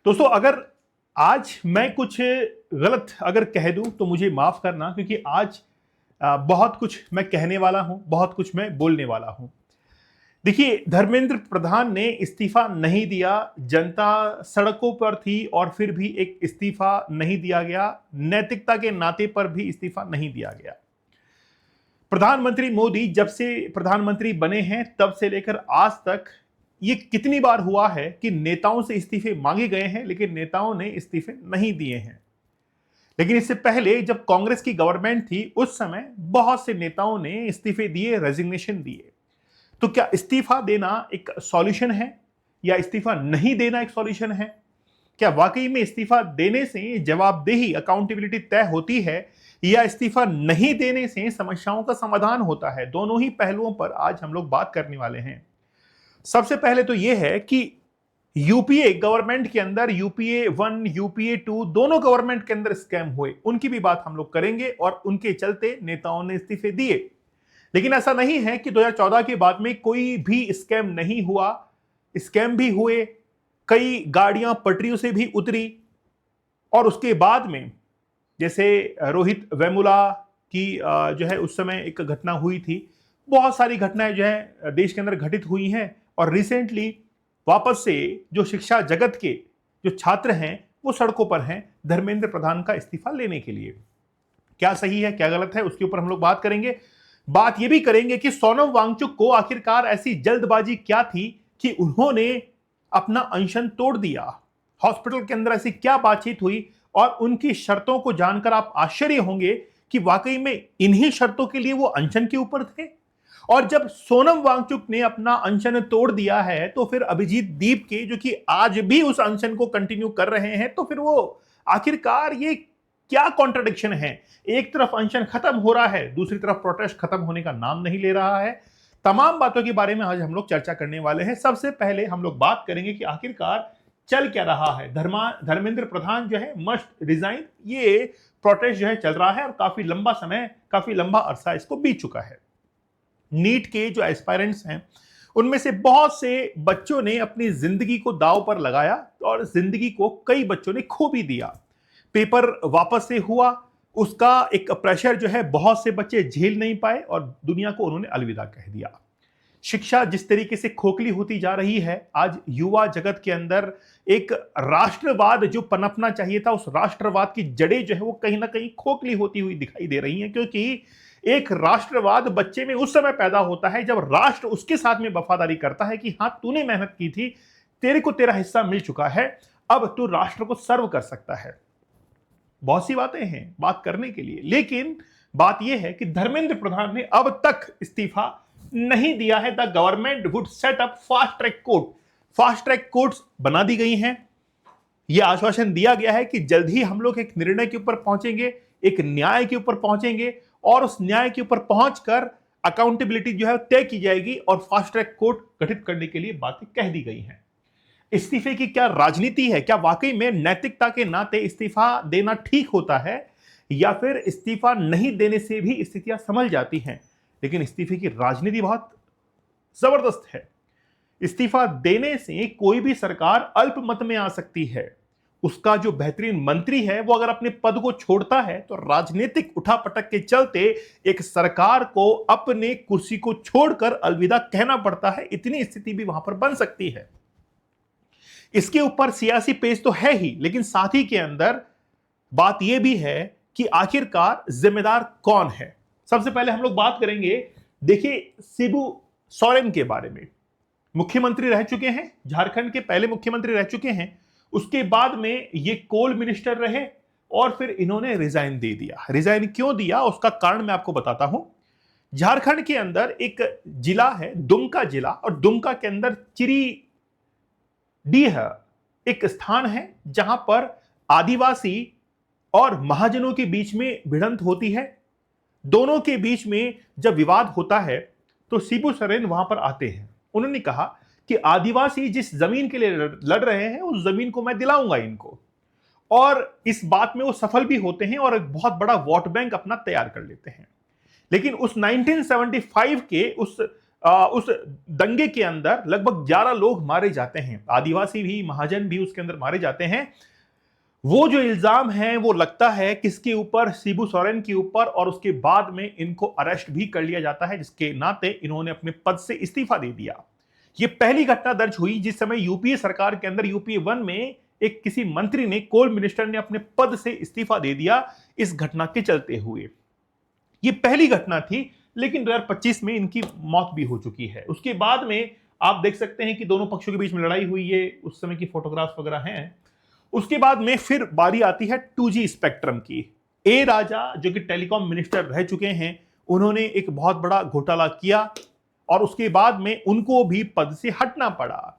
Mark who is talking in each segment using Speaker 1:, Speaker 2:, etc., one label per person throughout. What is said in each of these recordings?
Speaker 1: दोस्तों, अगर आज मैं कुछ गलत अगर कह दूं तो मुझे माफ करना, क्योंकि आज बहुत कुछ मैं कहने वाला हूं, बहुत कुछ मैं बोलने वाला हूं। देखिए, धर्मेंद्र प्रधान ने इस्तीफा नहीं दिया, जनता सड़कों पर थी और फिर भी एक इस्तीफा नहीं दिया गया, नैतिकता के नाते पर भी इस्तीफा नहीं दिया गया। प्रधानमंत्री मोदी जब से प्रधानमंत्री बने हैं तब से लेकर आज तक ये कितनी बार हुआ है कि नेताओं से इस्तीफे मांगे गए हैं, लेकिन नेताओं ने इस्तीफे नहीं दिए हैं। लेकिन इससे पहले जब कांग्रेस की गवर्नमेंट थी उस समय बहुत से नेताओं ने इस्तीफे दिए, रेजिग्नेशन दिए। तो क्या इस्तीफा देना एक सॉल्यूशन है या इस्तीफा नहीं देना एक सॉल्यूशन है? क्या वाकई में इस्तीफा देने से जवाबदेही, अकाउंटेबिलिटी तय होती है, या इस्तीफा नहीं देने से समस्याओं का समाधान होता है? दोनों ही पहलुओं पर आज हम लोग बात करने वाले हैं। सबसे पहले तो यह है कि यूपीए गवर्नमेंट के अंदर यूपीए 1, यूपीए 2 दोनों गवर्नमेंट के अंदर स्कैम हुए, उनकी भी बात हम लोग करेंगे और उनके चलते नेताओं ने इस्तीफे दिए। लेकिन ऐसा नहीं है कि 2014 के बाद में कोई भी स्कैम नहीं हुआ, स्कैम भी हुए, कई गाड़ियां पटरियों से भी उतरी। और उसके बाद में जैसे रोहित वेमुला की जो है उस समय एक घटना हुई थी, बहुत सारी घटनाएं जो है देश के अंदर घटित हुई हैं। और रिसेंटली वापस से जो शिक्षा जगत के जो छात्र हैं वो सड़कों पर हैं धर्मेंद्र प्रधान का इस्तीफा लेने के लिए। क्या सही है, क्या गलत है, उसके ऊपर हम लोग बात करेंगे। बात ये भी करेंगे कि सोनम वांगचुक को आखिरकार ऐसी जल्दबाजी क्या थी कि उन्होंने अपना अनशन तोड़ दिया। हॉस्पिटल के अंदर ऐसी क्या बातचीत हुई, और उनकी शर्तों को जानकर आप आश्चर्य होंगे कि वाकई में इन्हीं शर्तों के लिए वो अनशन के ऊपर थे। और जब सोनम वांगचुक ने अपना अनशन तोड़ दिया है तो फिर अभिजीत दीप के, जो कि आज भी उस अनशन को कंटिन्यू कर रहे हैं, तो फिर वो आखिरकार ये क्या कॉन्ट्रडिक्शन है? एक तरफ अनशन खत्म हो रहा है, दूसरी तरफ प्रोटेस्ट खत्म होने का नाम नहीं ले रहा है। तमाम बातों के बारे में आज हम लोग चर्चा करने वाले हैं। सबसे पहले हम लोग बात करेंगे कि आखिरकार चल क्या रहा है। धर्मेंद्र प्रधान जो है मस्ट रिजाइन, ये प्रोटेस्ट जो है चल रहा है और काफी लंबा समय, काफी लंबा अरसा इसको बीत चुका है। नीट के जो एस्पायरेंट्स हैं उनमें से बहुत से बच्चों ने अपनी जिंदगी को दांव पर लगाया और जिंदगी को कई बच्चों ने खो भी दिया। पेपर वापस से हुआ, उसका एक प्रेशर जो है बहुत से बच्चे झेल नहीं पाए और दुनिया को उन्होंने अलविदा कह दिया। शिक्षा जिस तरीके से खोखली होती जा रही है, आज युवा जगत के अंदर एक राष्ट्रवाद जो पनपना चाहिए था, उस राष्ट्रवाद की जड़ें जो है वो कहीं ना कहीं खोखली होती हुई दिखाई दे रही हैं। क्योंकि एक राष्ट्रवाद बच्चे में उस समय पैदा होता है जब राष्ट्र उसके साथ में वफादारी करता है कि हां, तूने मेहनत की थी, तेरे को तेरा हिस्सा मिल चुका है, अब तू राष्ट्र को सर्व कर सकता है। बहुत सी बातें हैं बात करने के लिए, लेकिन बात यह है कि धर्मेंद्र प्रधान ने अब तक इस्तीफा नहीं दिया है। The government would set up fast track court, fast track courts बना दी गई हैं। यह आश्वासन दिया गया है कि जल्द ही हम लोग एक निर्णय के ऊपर पहुंचेंगे, एक न्याय के ऊपर पहुंचेंगे और उस न्याय के ऊपर पहुंचकर अकाउंटेबिलिटी जो है तय की जाएगी और फास्ट ट्रैक कोर्ट गठित करने के लिए बातें कह दी गई हैं। इस्तीफे की क्या राजनीति है? क्या वाकई में नैतिकता के नाते इस्तीफा देना ठीक होता है, या फिर इस्तीफा नहीं देने से भी स्थितियां संभल जाती हैं? लेकिन इस्तीफे की राजनीति बहुत जबरदस्त है। इस्तीफा देने से कोई भी सरकार अल्पमत में आ सकती है। उसका जो बेहतरीन मंत्री है वो अगर अपने पद को छोड़ता है तो राजनीतिक उठापटक के चलते एक सरकार को अपने कुर्सी को छोड़कर अलविदा कहना पड़ता है। इतनी स्थिति भी वहां पर बन सकती है। इसके ऊपर सियासी पेच तो है ही, लेकिन साथ ही के अंदर बात यह भी है कि आखिरकार जिम्मेदार कौन है। सबसे पहले हम लोग बात करेंगे, देखिए, शिबू सोरेन के बारे में। मुख्यमंत्री रह चुके हैं, झारखंड के पहले मुख्यमंत्री रह चुके हैं। उसके बाद में ये कोल मिनिस्टर रहे और फिर इन्होंने रिजाइन दे दिया। रिजाइन क्यों दिया उसका कारण मैं आपको बताता हूं। झारखंड के अंदर एक जिला है दुमका जिला, और दुमका के अंदर चिरी डीह एक स्थान है जहां पर आदिवासी और महाजनों के बीच में भिड़ंत होती है। दोनों के बीच में जब विवाद होता है तो शिबू सोरेन वहां पर आते हैं। उन्होंने कहा कि आदिवासी जिस जमीन के लिए लड़ रहे हैं उस जमीन को मैं दिलाऊंगा इनको, और इस बात में वो सफल भी होते हैं और एक बहुत बड़ा वोट बैंक अपना तैयार कर लेते हैं। लेकिन उस 1975 के उस उस दंगे के अंदर लगभग 11 लोग मारे जाते हैं, आदिवासी भी, महाजन भी उसके अंदर मारे जाते हैं। वो जो इल्जाम है वो लगता है किसके ऊपर, शिबू सोरेन के ऊपर, और उसके बाद में इनको अरेस्ट भी कर लिया जाता है, जिसके नाते इन्होंने अपने पद से इस्तीफा दे दिया। ये पहली घटना दर्ज हुई जिस समय यूपीए सरकार के अंदर, यूपीए 1 में एक किसी मंत्री ने, कोल मिनिस्टर ने अपने पद से इस्तीफा दे दिया इस घटना के चलते हुए। ये पहली घटना थी, लेकिन 2025 में इनकी मौत भी हो चुकी है। उसके बाद में आप देख सकते हैं कि दोनों पक्षों के बीच में लड़ाई हुई है, उस समय की फोटोग्राफ्स वगैरह हैं। उसके बाद में फिर बारी आती है 2G स्पेक्ट्रम की। ए राजा जो कि टेलीकॉम मिनिस्टर रह चुके हैं, उन्होंने एक बहुत बड़ा घोटाला किया और उसके बाद में उनको भी पद से हटना पड़ा।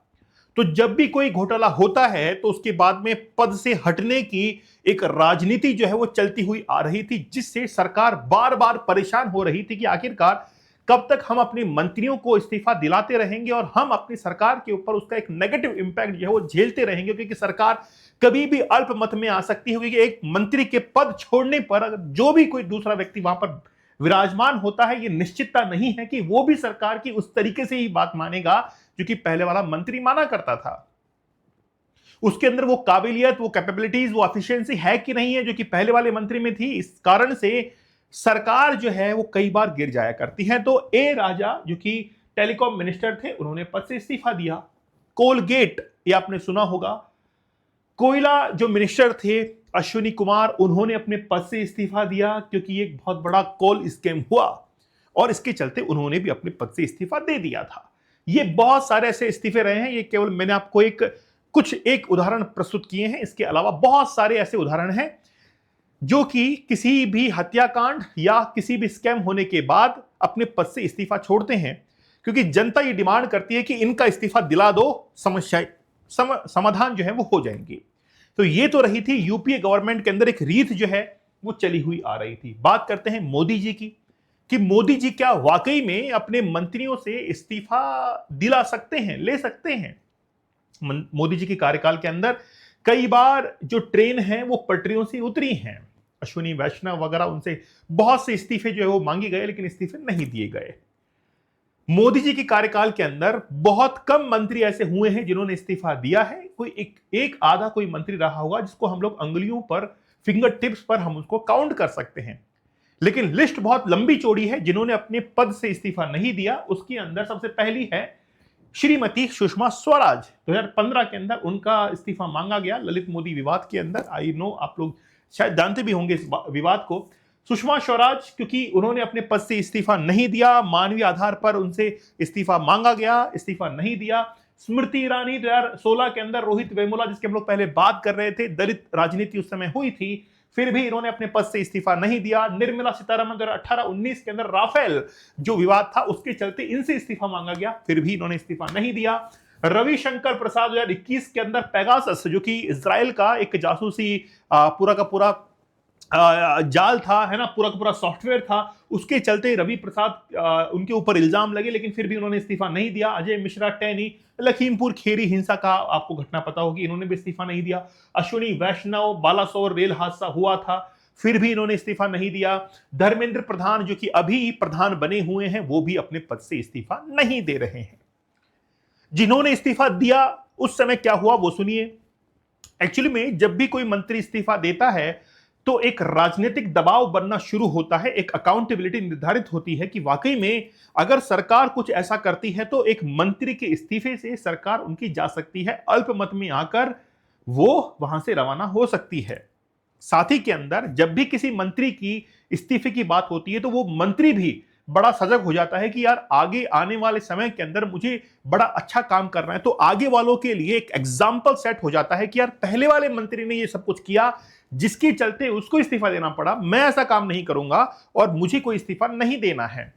Speaker 1: तो जब भी कोई घोटाला होता है तो उसके बाद में पद से हटने की एक राजनीति जो है वो चलती हुई आ रही थी, जिससे सरकार बार बार परेशान हो रही थी कि आखिरकार कब तक हम अपने मंत्रियों को इस्तीफा दिलाते रहेंगे और हम अपनी सरकार के ऊपर उसका एक नेगेटिव इंपैक्ट जो है वो झेलते रहेंगे, क्योंकि सरकार कभी भी अल्पमत में आ सकती है। क्योंकि एक मंत्री के पद छोड़ने पर अगर जो भी कोई दूसरा व्यक्ति वहां पर विराजमान होता है, ये निश्चितता नहीं है कि वो भी सरकार की उस तरीके से ही बात मानेगा जो कि पहले वाला मंत्री माना करता था। उसके अंदर वो काबिलियत, वो कैपेबिलिटीज, वो एफिशिएंसी है कि नहीं है जो कि पहले वाले मंत्री में थी। इस कारण से सरकार जो है वो कई बार गिर जाया करती है। तो ए राजा जो कि टेलीकॉम मिनिस्टर थे, उन्होंने पद से इस्तीफा दिया। कोलगेट, ये आपने सुना होगा, कोयला जो मिनिस्टर थे अश्विनी कुमार, उन्होंने अपने पद से इस्तीफा दिया क्योंकि एक बहुत बड़ा कोल स्कैम हुआ और इसके चलते उन्होंने भी अपने पद से इस्तीफा दे दिया था। ये बहुत सारे ऐसे इस्तीफे रहे हैं, ये केवल मैंने आपको एक उदाहरण प्रस्तुत किए हैं। इसके अलावा बहुत सारे ऐसे उदाहरण हैं जो कि किसी भी हत्याकांड या किसी भी स्कैम होने के बाद अपने पद से इस्तीफा छोड़ते हैं, क्योंकि जनता ये डिमांड करती है कि इनका इस्तीफा दिला दो, समस्या समाधान जो है वो हो जाएंगी। तो ये तो रही थी यूपीए गवर्नमेंट के अंदर एक रीत जो है वो चली हुई आ रही थी। बात करते हैं मोदी जी की, कि मोदी जी क्या वाकई में अपने मंत्रियों से इस्तीफा दिला सकते हैं, ले सकते हैं। मोदी जी के कार्यकाल के अंदर कई बार जो ट्रेन है वो पटरियों से उतरी हैं। अश्विनी वैष्णव वगैरह, उनसे बहुत से इस्तीफे जो है वो मांगे गए, लेकिन इस्तीफे नहीं दिए गए। मोदी जी के कार्यकाल के अंदर बहुत कम मंत्री ऐसे हुए हैं जिन्होंने इस्तीफा दिया है। कोई एक आधा कोई मंत्री रहा होगा जिसको हम लोग अंगुलियों पर, फिंगर टिप्स पर हम उसको काउंट कर सकते हैं, लेकिन लिस्ट बहुत लंबी चौड़ी है जिन्होंने अपने पद से इस्तीफा नहीं दिया। उसके अंदर सबसे पहली है श्रीमती सुषमा स्वराज। 2015 के अंदर उनका इस्तीफा मांगा गया ललित मोदी विवाद के अंदर। आई नो आप लोग शायद जानते भी होंगे इस विवाद को। सुषमा स्वराज, क्योंकि उन्होंने अपने पद से इस्तीफा नहीं दिया, मानवीय आधार पर उनसे इस्तीफा मांगा गया, इस्तीफा नहीं दिया। स्मृति ईरानी 2016 के अंदर, रोहित वेमुला जिसके हम लोग पहले बात कर रहे थे, दलित राजनीति उस समय हुई थी, फिर भी इन्होंने अपने पद से इस्तीफा नहीं दिया। निर्मला सीतारमण 2018-19 के अंदर राफेल जो विवाद था उसके चलते इनसे इस्तीफा मांगा गया, फिर भी इन्होंने इस्तीफा नहीं दिया। रविशंकर प्रसाद 2021 के अंदर पेगासस जो कि इजराइल का एक जासूसी पूरा का पूरा जाल था, है ना, पूरा का पूरा सॉफ्टवेयर था, उसके चलते रवि प्रसाद उनके ऊपर इल्जाम लगे, लेकिन फिर भी उन्होंने इस्तीफा नहीं दिया। अजय मिश्रा टैनी, लखीमपुर खेरी हिंसा का आपको घटना पता होगी, इन्होंने भी इस्तीफा नहीं दिया। अश्विनी वैष्णव, बालासोर रेल हादसा हुआ था, फिर भी इन्होंने इस्तीफा नहीं दिया। धर्मेंद्र प्रधान जो कि अभी प्रधान बने हुए हैं, वो भी अपने पद से इस्तीफा नहीं दे रहे हैं। जिन्होंने इस्तीफा दिया उस समय क्या हुआ वो सुनिए। एक्चुअली में जब भी कोई मंत्री इस्तीफा देता है तो एक राजनीतिक दबाव बनना शुरू होता है, एक अकाउंटेबिलिटी निर्धारित होती है कि वाकई में अगर सरकार कुछ ऐसा करती है तो एक मंत्री के इस्तीफे से सरकार उनकी जा सकती है, अल्पमत में आकर वो वहां से रवाना हो सकती है। साथ ही के अंदर जब भी किसी मंत्री की इस्तीफे की बात होती है तो वो मंत्री भी बड़ा सजग हो जाता है कि यार आगे आने वाले समय के अंदर मुझे बड़ा अच्छा काम करना है, तो आगे वालों के लिए एक एग्जाम्पल सेट हो जाता है कि यार पहले वाले मंत्री ने ये सब कुछ किया जिसके चलते उसको इस्तीफा देना पड़ा, मैं ऐसा काम नहीं करूंगा और मुझे कोई इस्तीफा नहीं देना है।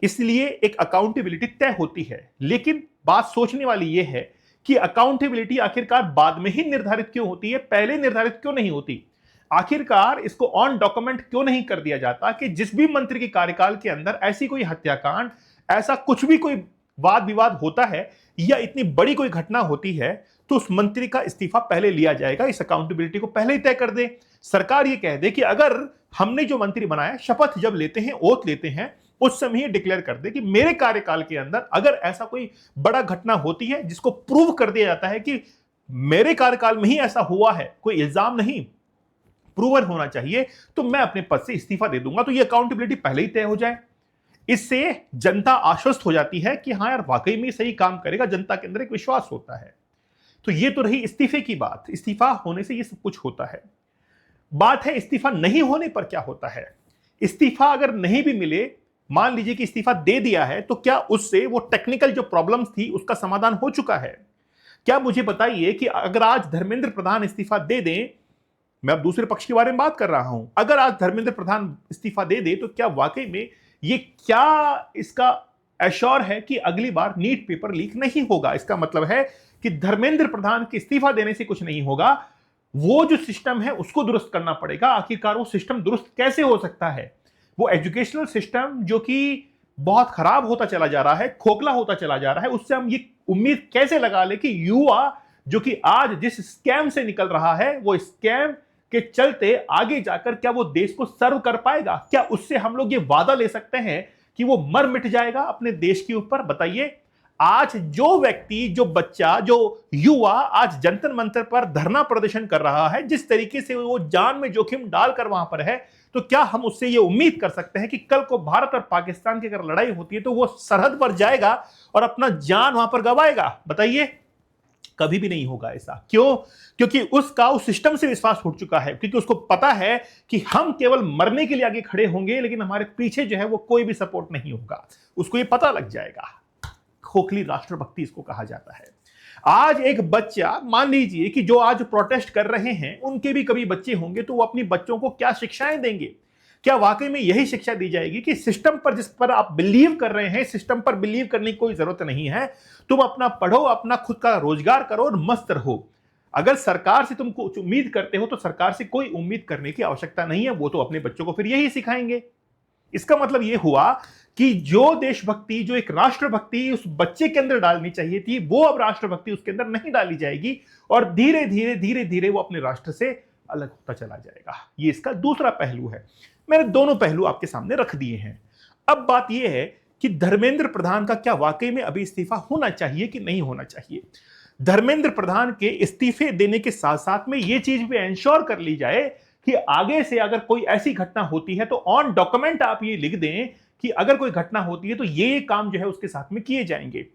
Speaker 1: इसलिए एक अकाउंटेबिलिटी तय होती है। लेकिन बात सोचने वाली यह है कि अकाउंटेबिलिटी आखिरकार बाद में ही निर्धारित क्यों होती है, पहले निर्धारित क्यों नहीं होती? आखिरकार इसको ऑन डॉक्यूमेंट क्यों नहीं कर दिया जाता कि जिस भी मंत्री के कार्यकाल के अंदर ऐसी कोई हत्याकांड, ऐसा कुछ भी कोई वाद विवाद होता है या इतनी बड़ी कोई घटना होती है तो उस मंत्री का इस्तीफा पहले लिया जाएगा। इस अकाउंटेबिलिटी को पहले ही तय कर दे। सरकार ये कह दे कि अगर हमने जो मंत्री बनाया, शपथ जब लेते हैं, ओथ लेते हैं, उस समय ही डिक्लेयर कर दे कि मेरे कार्यकाल के अंदर अगर ऐसा कोई बड़ा घटना होती है जिसको प्रूव कर दिया जाता है कि मेरे कार्यकाल में ही ऐसा हुआ है, कोई इल्जाम नहीं, प्रूवन होना चाहिए, तो मैं अपने पद से इस्तीफा दे दूंगा। तो ये अकाउंटेबिलिटी पहले ही तय हो जाए। इससे जनता आश्वस्त हो जाती है कि हाँ यार वाकई में सही काम करेगा, जनता के अंदर एक विश्वास होता है। तो ये तो रही इस्तीफे की बात। इस्तीफा होने से ये सब कुछ होता है। बात है इस्तीफा नहीं होने पर क्या होता है। इस्तीफा अगर नहीं भी मिले, मान लीजिए कि इस्तीफा दे दिया है, तो क्या उससे वो टेक्निकल जो प्रॉब्लम्स थी उसका समाधान हो चुका है? क्या मुझे बताइए कि अगर आज धर्मेंद्र प्रधान इस्तीफा दे दें, मैं अब दूसरे पक्ष के बारे में बात कर रहा हूं, अगर आज धर्मेंद्र प्रधान इस्तीफा दे दे तो क्या वाकई में ये क्या इसका एश्योर है कि अगली बार नीट पेपर लीक नहीं होगा? इसका मतलब है कि धर्मेंद्र प्रधान के इस्तीफा देने से कुछ नहीं होगा, वो जो सिस्टम है उसको दुरुस्त करना पड़ेगा। आखिरकार वो सिस्टम दुरुस्त कैसे हो सकता है? वो एजुकेशनल सिस्टम जो कि बहुत खराब होता चला जा रहा है, खोखला होता चला जा रहा है, उससे हम ये उम्मीद कैसे लगा ले कि युवा जो कि आज जिस स्कैम से निकल रहा है, वो स्कैम के चलते आगे जाकर क्या वो देश को सर्व कर पाएगा? क्या उससे हम लोग ये वादा ले सकते हैं कि वो मर मिट जाएगा अपने देश के ऊपर? बताइए। आज जो व्यक्ति, जो बच्चा, जो युवा आज जंतर मंतर पर धरना प्रदर्शन कर रहा है, जिस तरीके से वो जान में जोखिम डालकर वहां पर है, तो क्या हम उससे ये उम्मीद कर सकते हैं कि कल को भारत और पाकिस्तान की अगर लड़ाई होती है तो वो सरहद पर जाएगा और अपना जान वहां पर गवाएगा? बताइए। कभी भी नहीं होगा ऐसा। क्यों? क्योंकि उसका उस सिस्टम से विश्वास उठ चुका है, क्योंकि उसको पता है कि हम केवल मरने के लिए आगे खड़े होंगे, लेकिन हमारे पीछे जो है वो कोई भी सपोर्ट नहीं होगा। उसको ये पता लग जाएगा। खोखली राष्ट्रभक्ति इसको कहा जाता है। आज एक बच्चा, मान लीजिए कि जो आज प्रोटेस्ट कर रहे हैं उनके भी कभी बच्चे होंगे, तो वो अपनी बच्चों को क्या शिक्षाएं देंगे? क्या वाकई में यही शिक्षा दी जाएगी कि सिस्टम पर जिस पर आप बिलीव कर रहे हैं, सिस्टम पर बिलीव करने की कोई जरूरत नहीं है, तुम अपना पढ़ो, अपना खुद का रोजगार करो और मस्त रहो। अगर सरकार से तुम कुछ उम्मीद करते हो तो सरकार से कोई उम्मीद करने की आवश्यकता नहीं है। वो तो अपने बच्चों को फिर यही सिखाएंगे। इसका मतलब यह हुआ कि जो देशभक्ति, जो एक राष्ट्रभक्ति उस बच्चे के अंदर डालनी चाहिए थी, वो अब राष्ट्रभक्ति उसके अंदर नहीं डाली जाएगी और धीरे धीरे धीरे धीरे वो अपने राष्ट्र से अलग होता चला जाएगा। ये इसका दूसरा पहलू है। मैंने दोनों पहलू आपके सामने रख दिए हैं। अब बात यह है कि धर्मेंद्र प्रधान का क्या वाकई में अभी इस्तीफा होना चाहिए कि नहीं होना चाहिए? धर्मेंद्र प्रधान के इस्तीफे देने के साथ साथ में यह चीज भी इंश्योर कर ली जाए कि आगे से अगर कोई ऐसी घटना होती है तो ऑन डॉक्यूमेंट आप ये लिख दें कि अगर कोई घटना होती है तो ये काम जो है उसके साथ में किए जाएंगे।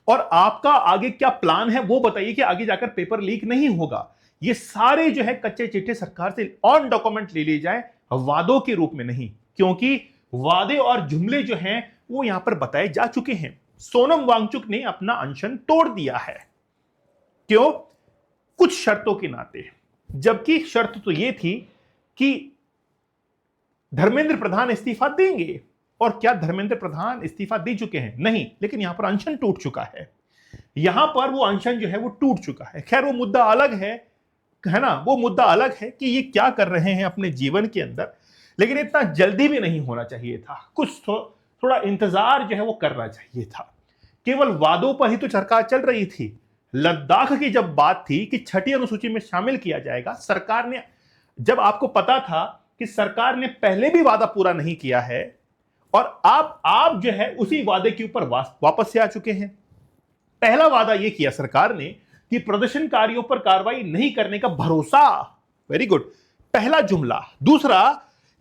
Speaker 1: और आपका आगे क्या प्लान है वो बताइए कि आगे जाकर पेपर लीक नहीं होगा। ये सारे जो है कच्चे चिट्ठे सरकार से ऑन डॉक्यूमेंट ले लिए जाए, वादों के रूप में नहीं, क्योंकि वादे और जुमले जो हैं वो यहां पर बताए जा चुके हैं। सोनम वांगचुक ने अपना अनशन तोड़ दिया है। क्यों? कुछ शर्तों के नाते, जबकि शर्त तो यह थी कि धर्मेंद्र प्रधान इस्तीफा देंगे। और क्या धर्मेंद्र प्रधान इस्तीफा दे चुके हैं? नहीं, लेकिन यहां पर अनशन टूट चुका है। यहां पर वो अनशन जो है वो टूट चुका है। खैर वो मुद्दा अलग है ना, वो मुद्दा अलग है कि ये क्या कर रहे हैं अपने जीवन के अंदर, लेकिन इतना जल्दी भी नहीं होना चाहिए था। कुछ थोड़ा इंतजार जो है वो करना चाहिए था। केवल वादों पर ही तो चर्चा चल रही थी। लद्दाख की जब बात थी कि छठी अनुसूची में शामिल किया जाएगा, सरकार ने, जब आपको पता था कि सरकार ने पहले भी वादा पूरा नहीं किया है और आप जो है उसी वादे के ऊपर वापस से आ चुके हैं। पहला वादा यह किया सरकार ने कि प्रदर्शनकारियों पर कार्रवाई नहीं करने का भरोसा। वेरी गुड, पहला जुमला। दूसरा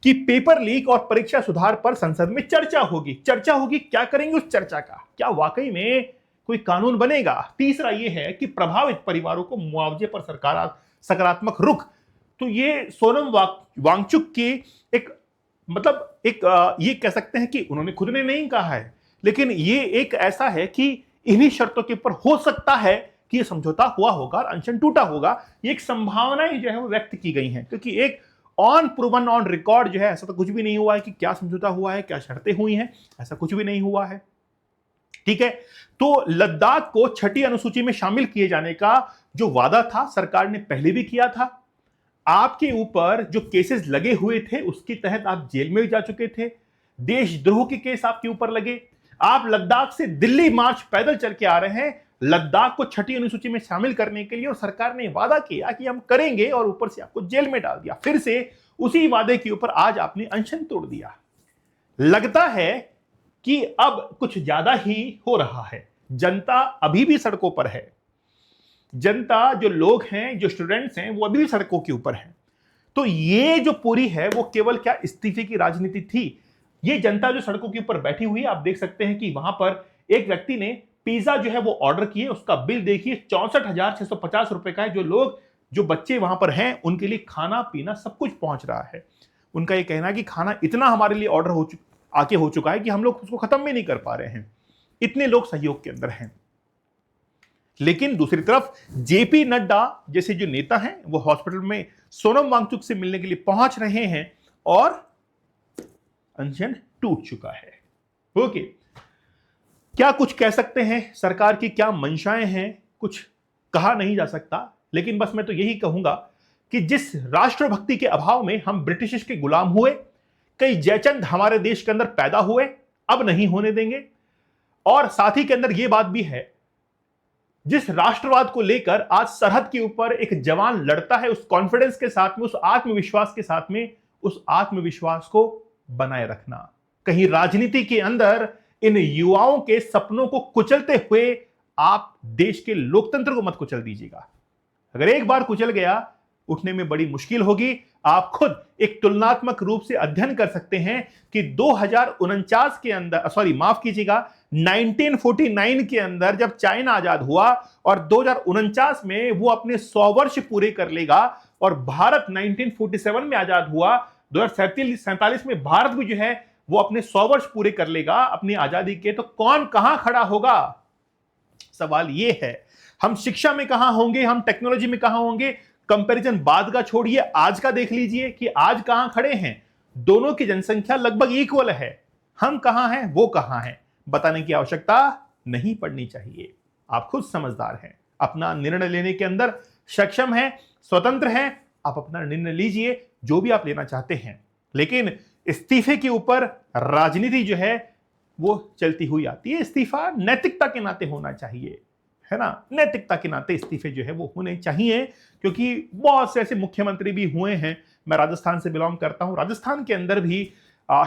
Speaker 1: कि पेपर लीक और परीक्षा सुधार पर संसद में चर्चा होगी। चर्चा होगी, क्या करेंगे उस चर्चा का? क्या वाकई में कोई कानून बनेगा? तीसरा यह है कि प्रभावित परिवारों को मुआवजे पर सरकार सकारात्मक रुख। तो ये सोनम वांगचुक की एक ये कह सकते हैं कि उन्होंने खुद ने नहीं कहा है, लेकिन ये एक ऐसा है कि इन्हीं शर्तों के ऊपर हो सकता है कि ये समझौता हुआ होगा और अनशन टूटा होगा। ये एक संभावनाएं जो है वो व्यक्त की गई हैं, क्योंकि एक ऑन प्रूवन ऑन रिकॉर्ड जो है ऐसा तो कुछ भी नहीं हुआ है कि क्या समझौता हुआ है, क्या शर्तें हुई हैं, ऐसा कुछ भी नहीं हुआ है। ठीक है, तो लद्दाख को छठी अनुसूची में शामिल किए जाने का जो वादा था सरकार ने पहले भी किया था। आपके ऊपर जो केसेस लगे हुए थे उसके तहत आप जेल में भी जा चुके थे। देशद्रोह के केस आपके ऊपर लगे। आप लद्दाख से दिल्ली मार्च पैदल चल के आ रहे हैं लद्दाख को छठी अनुसूची में शामिल करने के लिए, और सरकार ने वादा किया कि हम करेंगे और ऊपर से आपको जेल में डाल दिया। फिर से उसी वादे के ऊपर आज आपने अनशन तोड़ दिया। लगता है कि अब कुछ ज्यादा ही हो रहा है। जनता अभी भी सड़कों पर है, जनता जो लोग हैं, जो स्टूडेंट्स हैं, वो अभी भी सड़कों के ऊपर हैं। तो ये जो पूरी है वो केवल क्या इस्तीफे की राजनीति थी? ये जनता जो सड़कों के ऊपर बैठी हुई है, आप देख सकते हैं कि वहां पर एक व्यक्ति ने पिज्जा जो है वो ऑर्डर किए, उसका बिल देखिए 64,650 रुपए का है। जो लोग, जो बच्चे वहां पर हैं, उनके लिए खाना पीना सब कुछ पहुंच रहा है। उनका ये कहना है कि खाना इतना हमारे लिए ऑर्डर हो चुका है कि हम लोग उसको खत्म भी नहीं कर पा रहे हैं, इतने लोग सहयोग के अंदर हैं। लेकिन दूसरी तरफ जेपी नड्डा जैसे जो नेता हैं, वो हॉस्पिटल में सोनम वांगचुक से मिलने के लिए पहुंच रहे हैं और अनशन टूट चुका है। ओके, क्या कुछ कह सकते हैं, सरकार की क्या मंशाएं हैं, कुछ कहा नहीं जा सकता। लेकिन बस मैं तो यही कहूंगा कि जिस राष्ट्रभक्ति के अभाव में हम ब्रिटिश के गुलाम हुए, कई जयचंद हमारे देश के अंदर पैदा हुए, अब नहीं होने देंगे। और साथ ही के अंदर यह बात भी है, जिस राष्ट्रवाद को लेकर आज सरहद के ऊपर एक जवान लड़ता है, उस कॉन्फिडेंस के साथ में, उस आत्मविश्वास के साथ में, उस आत्मविश्वास को बनाए रखना। कहीं राजनीति के अंदर इन युवाओं के सपनों को कुचलते हुए आप देश के लोकतंत्र को मत कुचल दीजिएगा। अगर एक बार कुचल गया, उठने में बड़ी मुश्किल होगी। आप खुद एक तुलनात्मक रूप से अध्ययन कर सकते हैं कि 2049 के अंदर, सॉरी माफ कीजिएगा, 1949 के अंदर जब चाइना आजाद हुआ और 2049 में वो अपने 100 वर्ष पूरे कर लेगा, और भारत 1947 में आजाद हुआ, 2047 में भारत भी जो है वो अपने 100 वर्ष पूरे कर लेगा अपनी आजादी के, तो कौन कहां खड़ा होगा? सवाल ये है। हम शिक्षा में कहां होंगे, हम टेक्नोलॉजी में कहां होंगे? कंपैरिजन बाद का छोड़िए, आज का देख लीजिए कि आज कहां खड़े हैं। दोनों की जनसंख्या लगभग इक्वल है। हम कहां हैं, वो कहां हैं, बताने की आवश्यकता नहीं पड़नी चाहिए। आप खुद समझदार हैं, अपना निर्णय लेने के अंदर सक्षम हैं, स्वतंत्र हैं। आप अपना निर्णय लीजिए जो भी आप लेना चाहते हैं। लेकिन इस्तीफे के ऊपर राजनीति जो है वो चलती हुई आती है। इस्तीफा नैतिकता के नाते होना चाहिए, है ना? नैतिकता के नाते इस्तीफे जो है वो होने चाहिए, क्योंकि बहुत से ऐसे मुख्यमंत्री भी हुए हैं। मैं राजस्थान से बिलोंग करता हूं, राजस्थान के अंदर भी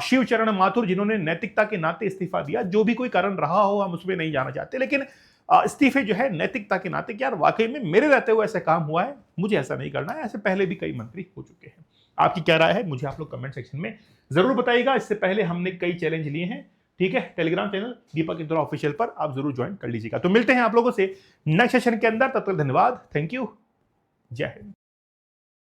Speaker 1: शिवचरण माथुर, जिन्होंने नैतिकता के नाते इस्तीफा दिया। जो भी कोई कारण रहा हो, हम उसमें नहीं जाना चाहते, लेकिन इस्तीफे जो है नैतिकता के नाते, कि यार वाकई में मेरे रहते हुए ऐसा काम हुआ है, मुझे ऐसा नहीं करना है। ऐसे पहले भी कई मंत्री हो चुके हैं। आपकी क्या राय है, मुझे आप लोग कमेंट सेक्शन में जरूर बताइएगा। इससे पहले हमने कई चैलेंज लिए हैं, ठीक है? टेलीग्राम चैनल दीपक इंद्रा ऑफिशियल पर आप जरूर ज्वाइन कर लीजिएगा। तो मिलते हैं आप लोगों से नेक्स्ट सेशन के अंदर, तब तक धन्यवाद, थैंक यू, जय हिंद।